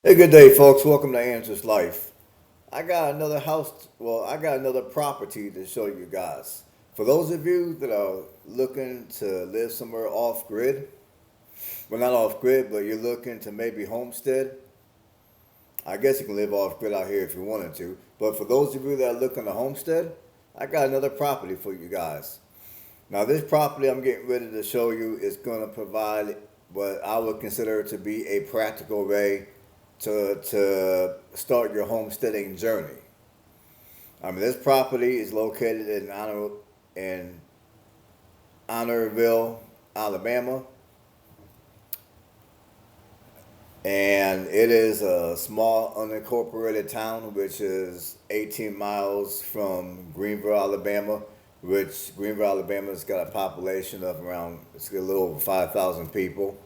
Hey, good day, folks. Welcome to Answers Life. I got another I got another property to show you guys. For those of you that are looking to live somewhere off grid, well, not off grid, but you're looking to maybe homestead, I guess you can live off grid out here if you wanted to. But for those of you that are looking to homestead, I got another property for you guys. Now, this property I'm getting ready to show you is going to provide what I would consider to be a practical way to start your homesteading journey. This property is located in Honorville, Alabama, and it is a small unincorporated town which is 18 miles from Greenville, Alabama. Which Greenville, Alabama's got a population of around it's a little over 5,000 people.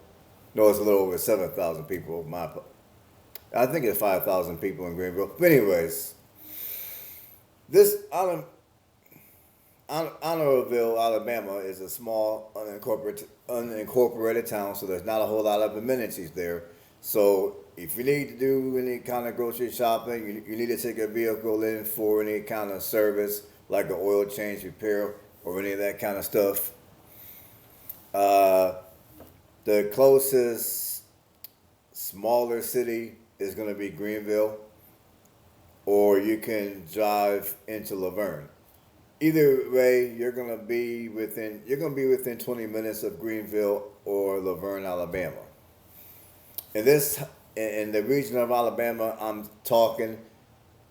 No, it's a little over 7,000 people. I think it's 5,000 people in Greenville. But anyways, this Honorville, Alabama, is a small unincorporated town, so there's not a whole lot of amenities there. So if you need to do any kind of grocery shopping, you need to take a vehicle in for any kind of service, like an oil change, repair, or any of that kind of stuff. Uh, the closest smaller city is going to be Greenville, or you can drive into Laverne. Either way, you're going to be within 20 minutes of Greenville or Laverne, Alabama. In this in the region of Alabama I'm talking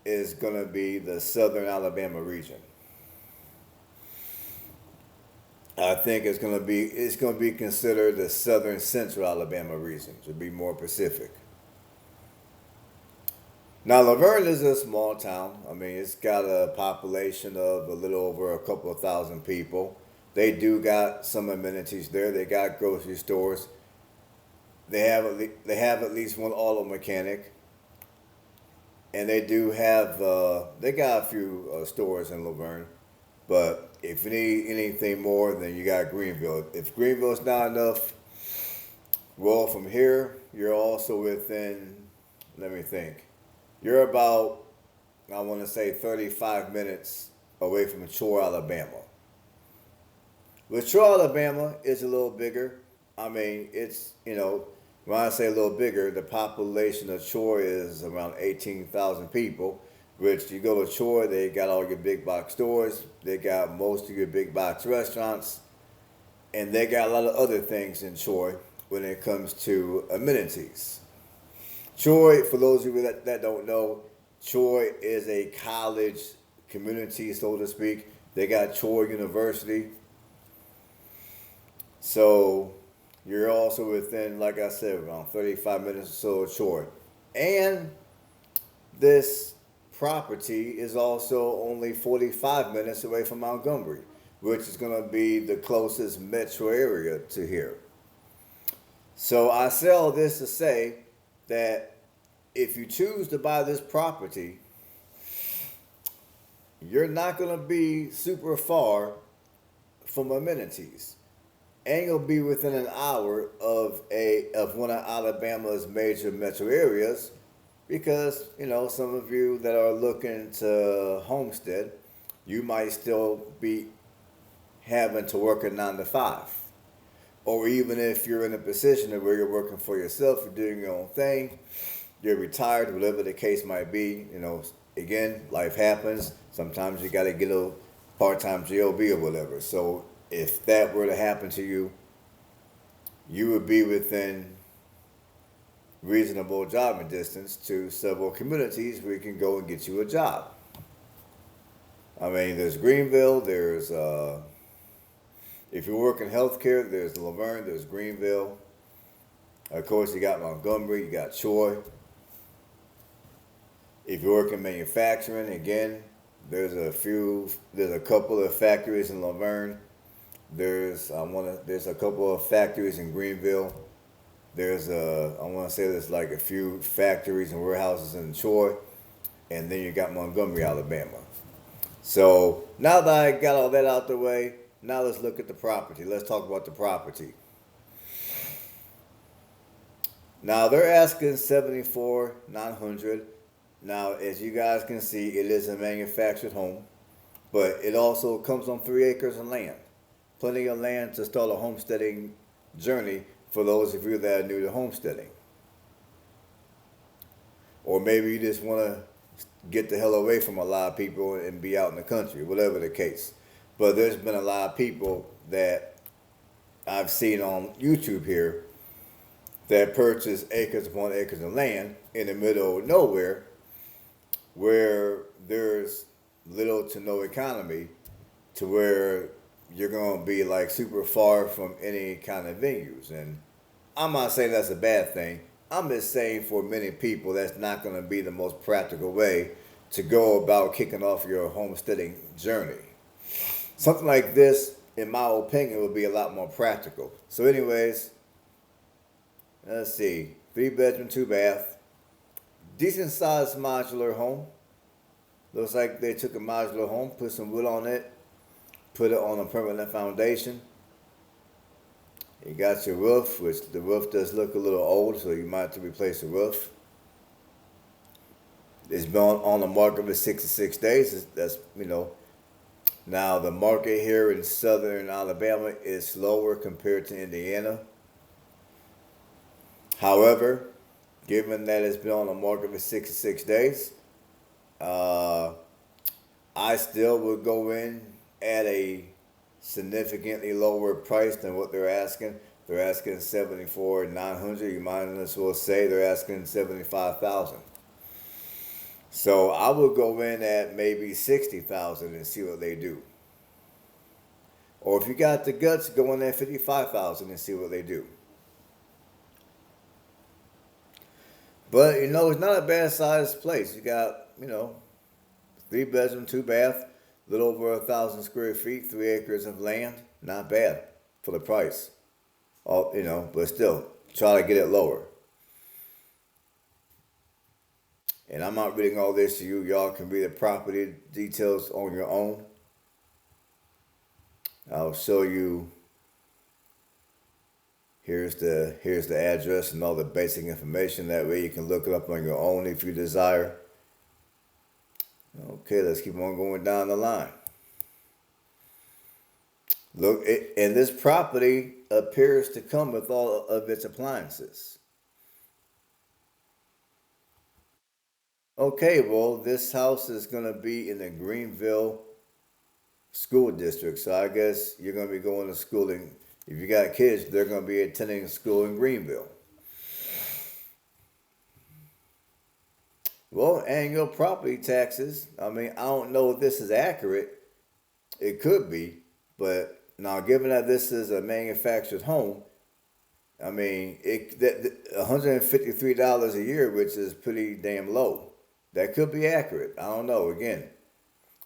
is going to be the southern Alabama region. I think it's going to be considered the southern central Alabama region to be more specific. Now, Laverne is a small town. It's got a population of a little over a couple of thousand people. They do got some amenities there. They got grocery stores. They have at least one auto mechanic, and they got a few stores in Laverne. But if you need anything more, then you got Greenville. If Greenville's not enough, well, from here you're also within. Let me think. You're about, I want to say, 35 minutes away from Troy, Alabama. With Troy, Alabama, it's a little bigger. When I say a little bigger, the population of Troy is around 18,000 people. Which you go to Troy, they got all your big box stores, they got most of your big box restaurants, and they got a lot of other things in Troy when it comes to amenities. Troy, for those of you that don't know, Troy is a college community, so to speak. They got Troy University. So you're also within, like I said, around 35 minutes or so of Troy. And this property is also only 45 minutes away from Montgomery, which is going to be the closest metro area to here. So I say all this to say that if you choose to buy this property, you're not going to be super far from amenities, and you'll be within an hour of one of Alabama's major metro areas, because some of you that are looking to homestead, you might still be having to work a 9 to 5, or even if you're in a position where you're working for yourself, you're doing your own thing, you're retired, whatever the case might be. Again, life happens. Sometimes you got to get a part-time job or whatever. So if that were to happen to you, you would be within reasonable driving distance to several communities where you can go and get you a job. There's Greenville, if you work in healthcare, there's Laverne, there's Greenville. Of course, you got Montgomery, you got Troy. If you work in manufacturing, again, there's a couple of factories in Laverne. There's a couple of factories in Greenville. I want to say there's like a few factories and warehouses in Troy, and then you got Montgomery, Alabama. So now that I got all that out the way, now let's look at the property. Let's talk about the property. Now they're asking 74,900. Now, as you guys can see, it is a manufactured home, but it also comes on 3 acres of land. Plenty of land to start a homesteading journey for those of you that are new to homesteading. Or maybe you just want to get the hell away from a lot of people and be out in the country, whatever the case. But there's been a lot of people that I've seen on YouTube here that purchase acres upon acres of land in the middle of nowhere where there's little to no economy, to where you're going to be like super far from any kind of venues. And I'm not saying that's a bad thing. I'm just saying for many people, that's not going to be the most practical way to go about kicking off your homesteading journey. Something like this, in my opinion, would be a lot more practical. So, anyways, let's see. 3 bedroom, 2 bath. Decent sized modular home. Looks like they took a modular home, put some wood on it, put it on a permanent foundation. You got your roof, which the roof does look a little old, so you might have to replace the roof. It's been on the market for 66 days. That's. Now the market here in southern Alabama is slower compared to Indiana. However, given that it's been on the market for 66 days, I still would go in at a significantly lower price than what they're asking. They're asking 74,900. You might as well say they're asking 75,000. So I would go in at maybe 60,000 and see what they do. Or if you got the guts, go in at 55,000 and see what they do. But it's not a bad sized place. You got 3 bedroom, 2 bath, a little over 1,000 square feet, 3 acres of land. Not bad for the price. But still, try to get it lower. And I'm not reading all this to you. Y'all can read the property details on your own. I'll show you. Here's the address and all the basic information. That way you can look it up on your own if you desire. Okay, let's keep on going down the line. Look, and this property appears to come with all of its appliances. Okay, well, this house is going to be in the Greenville school district, so I guess you're going to be going to school in, if you got kids, they're going to be attending school in Greenville. Well, annual property taxes, I don't know if this is accurate. It could be, but now given that this is a manufactured home, $153 a year, which is pretty damn low. That could be accurate. I don't know. Again,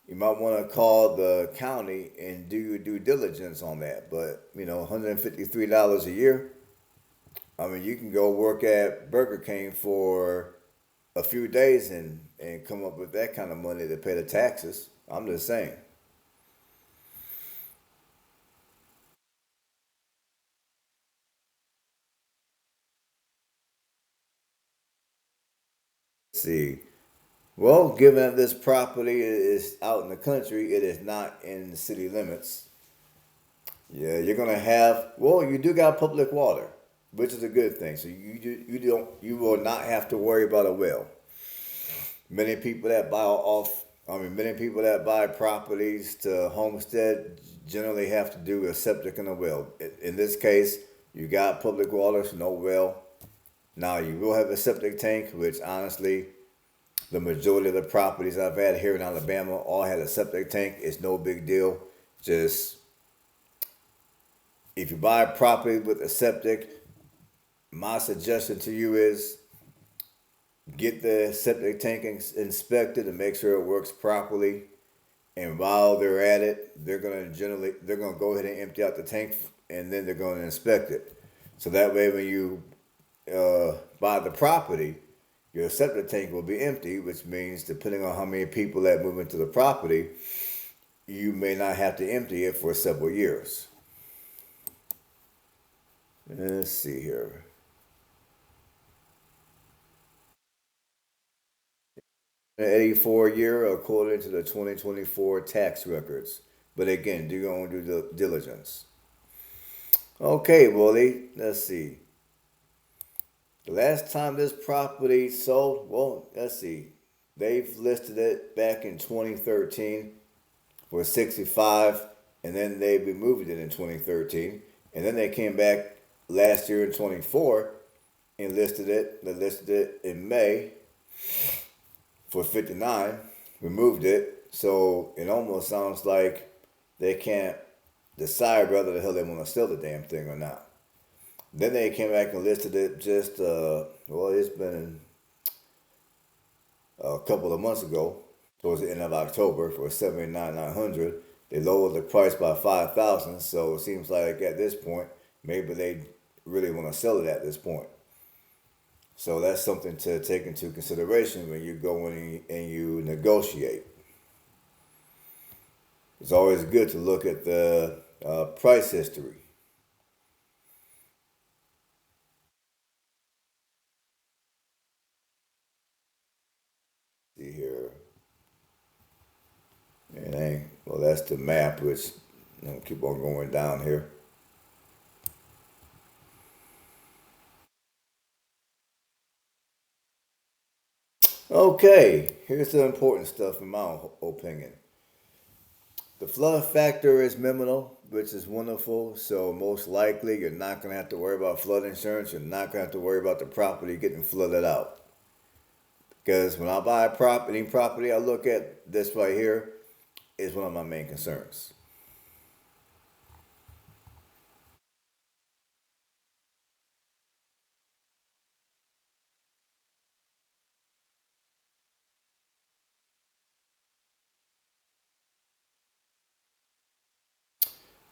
you might want to call the county and do your due diligence on that. But, $153 a year. You can go work at Burger King for a few days and come up with that kind of money to pay the taxes. I'm just saying. Let's see. Well, given that this property is out in the country, it is not in the city limits. Yeah, you're gonna have. Well, you do got public water, which is a good thing. So you will not have to worry about a well. Many people that many people that buy properties to homestead generally have to do a septic and a well. In this case, you got public water, so no well. Now you will have a septic tank, which honestly, the majority of the properties I've had here in Alabama all had a septic tank. It's no big deal. Just if you buy a property with a septic, my suggestion to you is get the septic tank inspected and make sure it works properly. And while they're at it, they're gonna go ahead and empty out the tank, and then they're going to inspect it. So that way, when you buy the property, your septic tank will be empty, which means depending on how many people that move into the property, you may not have to empty it for several years. Let's see here. 84 year according to the 2024 tax records. But again, do your own due diligence. Okay, Willie, let's see. The last time this property sold, well, let's see. They've listed it back in 2013 for 65, and then they removed it in 2013, and then they came back last year in 24 and listed it. They listed it in May for 59, removed it. So it almost sounds like they can't decide whether the hell they want to sell the damn thing or not. Then they came back and listed it just well, it's been a couple of months ago, towards the end of October for 79,900. They lowered the price by 5,000. So it seems like at this point, maybe they really want to sell it at this point. So that's something to take into consideration when you go in and you negotiate. It's always good to look at the price history. See here. And well, that's the map, which keep on going down here. Okay, here's the important stuff in my opinion. The flood factor is minimal, which is wonderful. So most likely you're not going to have to worry about flood insurance. You're not going to have to worry about the property getting flooded out. Because when I buy property, I look at this right here is one of my main concerns.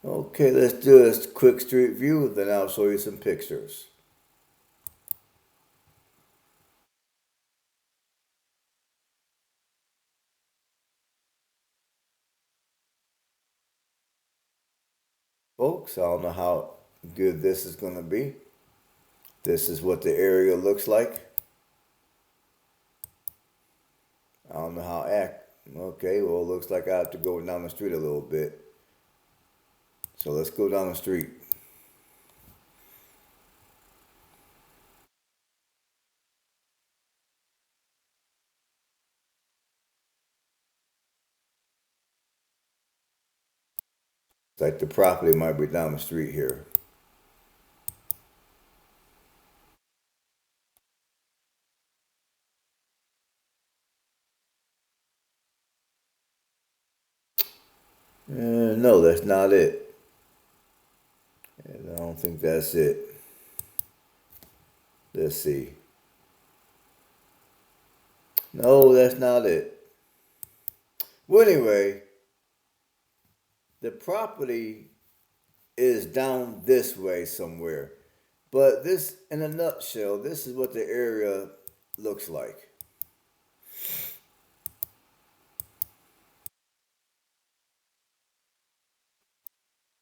Okay, let's do a quick street view, then I'll show you some pictures. Folks, I don't know how good this is going to be. This is what the area looks like. I don't know how act. Okay, well, it looks like I have to go down the street a little bit. So let's go down the street. It's like the property might be down the street here. No, that's not it. And I don't think that's it. Let's see. No, that's not it. Well, anyway, the property is down this way somewhere. But this, in a nutshell, this is what the area looks like.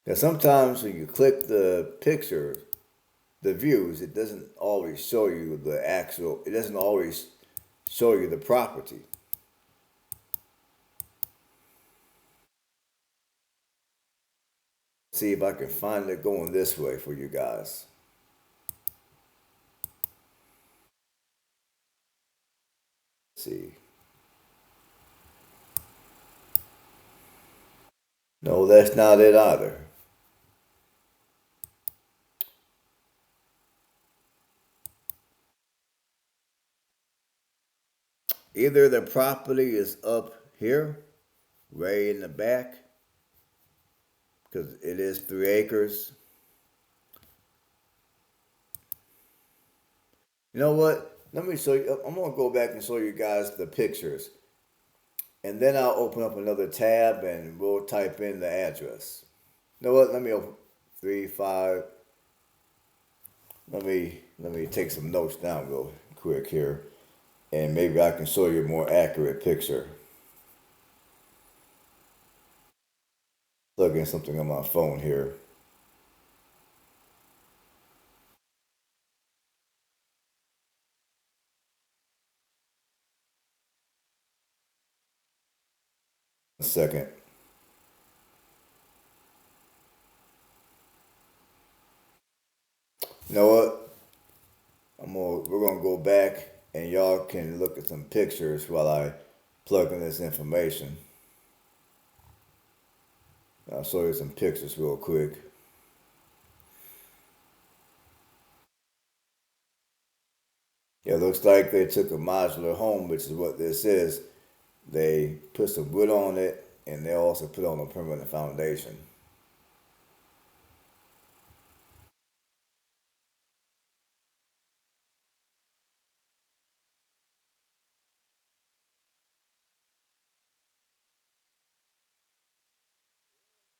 Now, sometimes when you click the picture, the views, it doesn't always show you the actual, it doesn't always show you the property. See if I can find it going this way for you guys. Let's see. No, that's not it either. Either the property is up here, way in the back, because it is 3 acres. You know what? Let me show you. I'm gonna go back and show you guys the pictures, and then I'll open up another tab and we'll type in the address. You know what? Let me open 3 5. Let me take some notes down real quick here, and maybe I can show you a more accurate picture. Plug in something on my phone here. Second. You know what? We're gonna go back and y'all can look at some pictures while I plug in this information. I'll show you some pictures real quick. Yeah, it looks like they took a modular home, which is what this is. They put some wood on it, and they also put on a permanent foundation.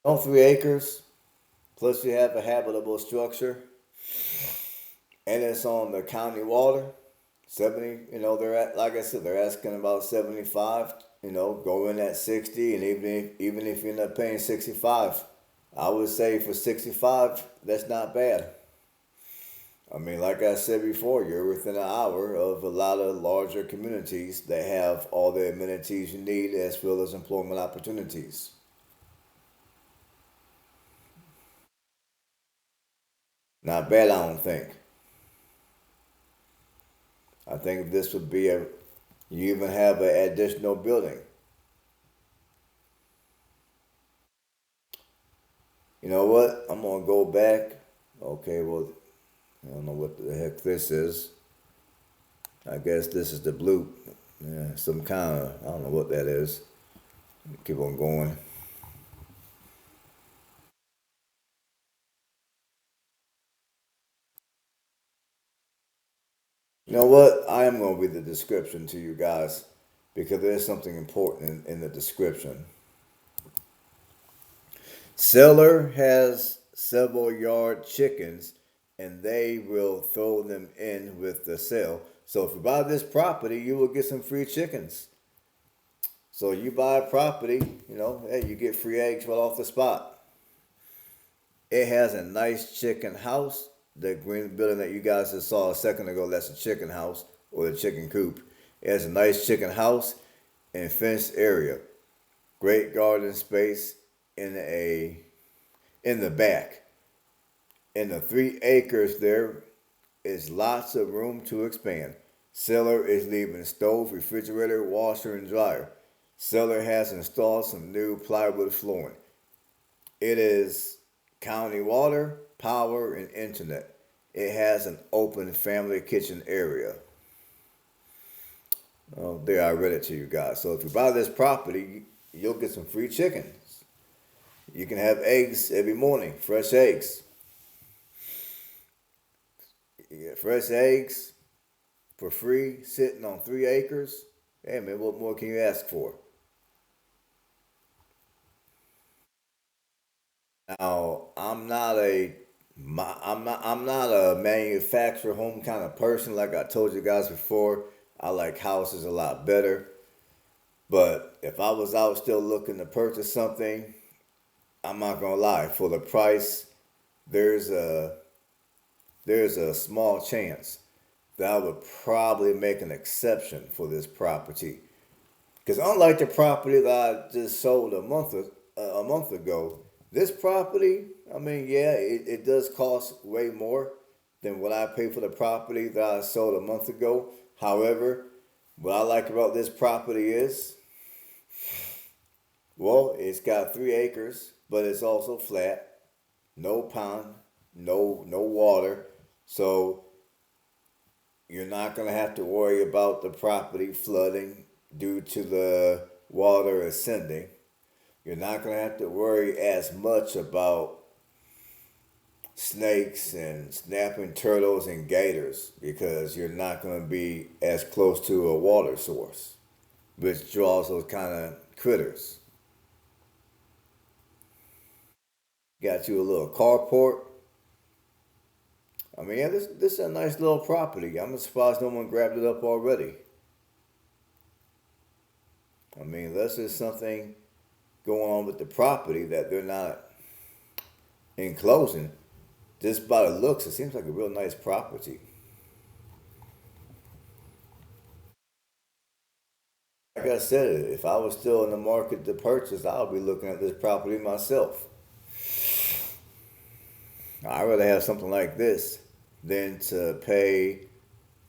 On 3 acres, plus you have a habitable structure, and it's on the county water. 70, they're at, like I said, they're asking about 75. Go in at 60, and even if you end up paying 65, I would say for 65, that's not bad. I mean, like I said before, you're within an hour of a lot of larger communities that have all the amenities you need as well as employment opportunities. Not bad, I don't think. I think this would be you even have an additional building. You know what? I'm gonna go back. Okay, well, I don't know what the heck this is. I guess this is the blue. Yeah, some kind of, I don't know what that is. Keep on going. You know what? I am going to read the description to you guys because there's something important in the description. Seller has several yard chickens and they will throw them in with the sale. So if you buy this property, you will get some free chickens. So you buy a property, hey, you get free eggs right off the spot. It has a nice chicken house. The green building that you guys just saw a second ago, that's a chicken house or the chicken coop. It has a nice chicken house and fenced area. Great garden space in the back. In the 3 acres there is lots of room to expand. Seller is leaving stove, refrigerator, washer, and dryer. Seller has installed some new plywood flooring. It is county water, power, and internet. It has an open family kitchen area. Oh, there, I read it to you guys. So if you buy this property, you'll get some free chickens. You can have eggs every morning, fresh eggs. You get fresh eggs for free, sitting on 3 acres. Hey man, what more can you ask for? Now, I'm not a manufacturer home kind of person. Like I told you guys before, I like houses a lot better. But if I was out still looking to purchase something, I'm not gonna lie. For the price, there's a there's a small chance that I would probably make an exception for this property. Because unlike the property that I just sold a month ago, this property, I mean, yeah, it does cost way more than what I paid for the property that I sold a month ago. However, what I like about this property is, well, it's got 3 acres, but it's also flat, no pond, no water, so you're not gonna have to worry about the property flooding due to the water ascending. You're not going to have to worry as much about snakes and snapping turtles and gators because you're not going to be as close to a water source, which draws those kind of critters. Got you a little carport. I mean, yeah, this is a nice little property. I'm surprised no one grabbed it up already. I mean, unless there's something going on with the property that they're not enclosing. Just by the looks, it seems like a real nice property. Like I said, if I was still in the market to purchase, I would be looking at this property myself. I'd rather have something like this than to pay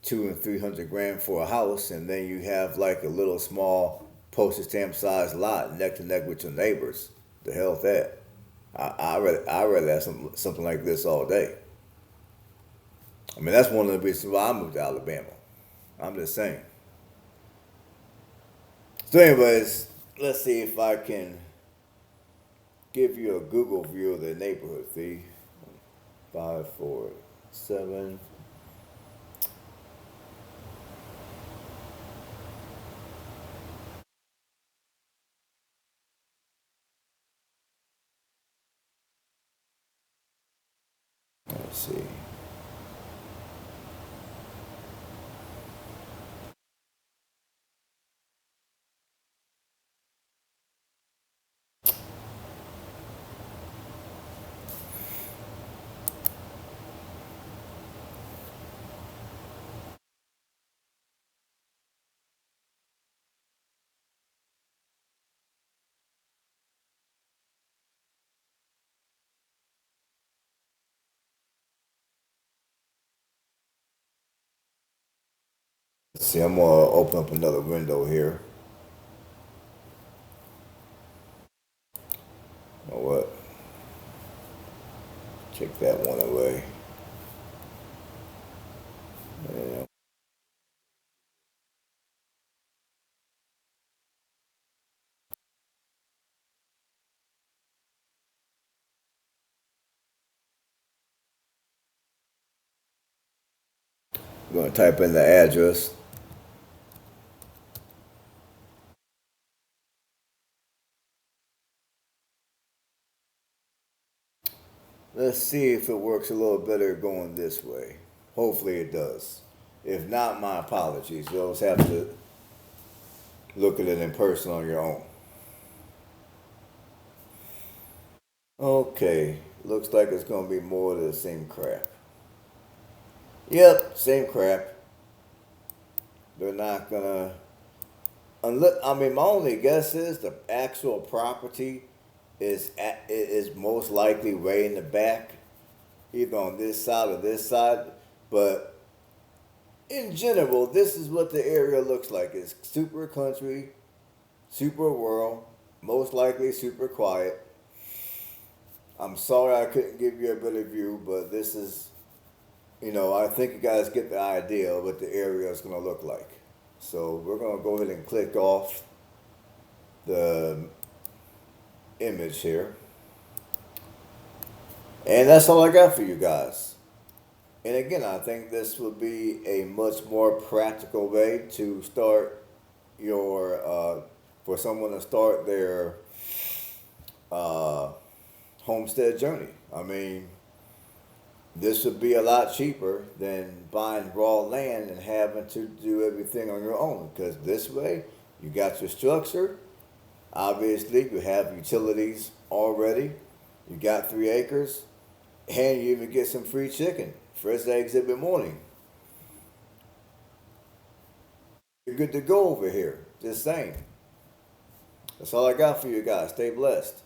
200 and 300 grand for a house, and then you have like a little small postage stamp sized lot neck to neck with your neighbors. The hell with that. I rather have something like this all day. I mean, that's one of the reasons why I moved to Alabama. I'm just saying. So, anyways, let's see if I can give you a Google view of the neighborhood. See, 547. Let's see. Let's see. I'm gonna open up another window here. You know what? Take that one away. Yeah. I'm gonna type in the address. Let's see if it works a little better going this way. Hopefully it does. If not, my apologies. You'll just have to look at it in person on your own. Okay, looks like it's gonna be more of the same crap. Yep, same crap. They're not gonna. Unless, I mean, my only guess is the actual property is most likely way in the back, either on this side or this side. But in general, this is what the area looks like. It's super country, super rural, most likely super quiet. I'm sorry I couldn't give you a better view, but this is, I think you guys get the idea of what the area is going to look like. So we're going to go ahead and click off the image here. And that's all I got for you guys. And again, I think this would be a much more practical way to start for someone to start their uh, homestead journey. I mean, this would be a lot cheaper than buying raw land and having to do everything on your own. Because this way, you got your structure. Obviously, you have utilities already. You got 3 acres. And you even get some free chicken. First eggs every morning. You're good to go over here. Just saying. That's all I got for you guys. Stay blessed.